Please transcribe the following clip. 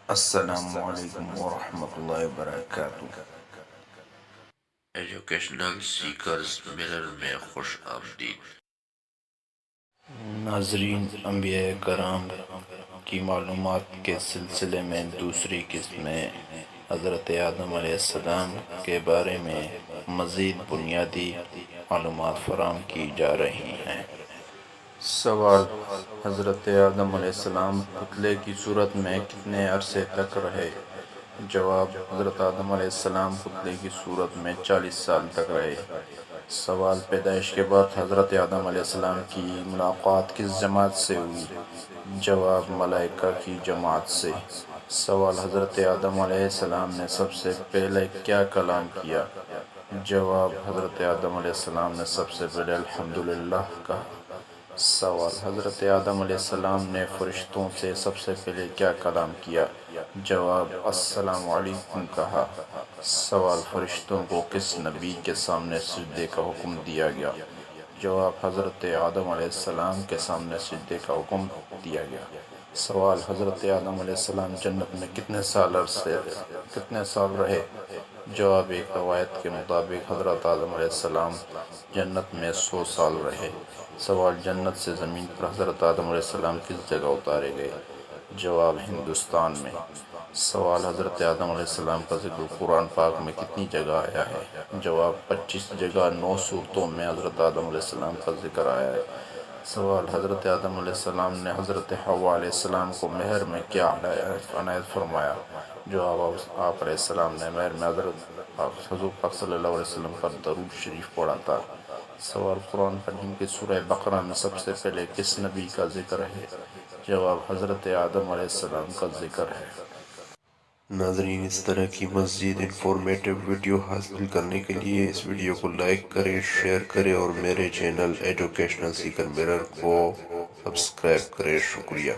السلام علیکم ورحمۃ اللہ وبرکاتہ۔ ایجوکیشنل سیکرز ملر میں خوش آمدید۔ ناظرین، انبیاء کرام کی معلومات کے سلسلے میں دوسری قسط میں حضرت آدم علیہ السلام کے بارے میں مزید بنیادی معلومات فراہم کی جا رہی ہیں۔ سوال: حضرت آدم علیہ السلام پتلے کی صورت میں کتنے عرصے تک رہے؟ جواب: حضرت آدم علیہ السلام پتلے کی صورت میں 40 سال تک رہے۔ سوال: پیدائش کے بعد حضرت آدم علیہ السلام کی ملاقات کس جماعت سے ہوئی؟ جواب: ملائکہ کی جماعت سے۔ سوال: حضرت آدم علیہ السلام نے سب سے پہلے کیا کلام کیا؟ جواب: حضرت آدم علیہ السلام نے سب سے پہلے الحمدللہ کہا۔ سوال: حضرت آدم علیہ السلام نے فرشتوں سے سب سے پہلے کیا کلام کیا؟ جواب: السلام علیکم کہا۔ سوال: فرشتوں کو کس نبی کے سامنے سجدے کا حکم دیا گیا؟ جواب: حضرت آدم علیہ السلام کے سامنے سجدے کا حکم دیا گیا۔ سوال: حضرت آدم علیہ السلام جنت میں کتنے سال رہے؟ جواب: ایک روایت کے مطابق حضرت آدم علیہ السلام جنت میں 100 سال رہے۔ سوال: جنت سے زمین پر حضرت آدم علیہ السلام کس جگہ اتارے گئے؟ جواب: ہندوستان میں۔ سوال: حضرت آدم علیہ السلام کا ذکر قرآن پاک میں کتنی جگہ آیا ہے؟ جواب: 25 جگہ 9 صورتوں میں حضرت آدم علیہ السلام کا ذکر آیا ہے۔ سوال: حضرت آدم علیہ السلام نے حضرت حوا علیہ السلام کو مہر میں کیا عنایت فرمایا؟ جواب: آپ علیہ السلام نے مہر میں حضور پاک صلی اللہ علیہ وسلم پر درود شریف پڑھا تھا۔ سوال: قرآن حکیم کی سورہ بقرہ میں سب سے پہلے کس نبی کا ذکر ہے؟ جواب: حضرت آدم علیہ السلام کا ذکر ہے۔ ناظرین، اس طرح کی مزید انفارمیٹیو ویڈیو حاصل کرنے کے لیے اس ویڈیو کو لائک کریں، شیئر کریں اور میرے چینل ایجوکیشنل سیکر مرر کو سبسکرائب کریں۔ شکریہ۔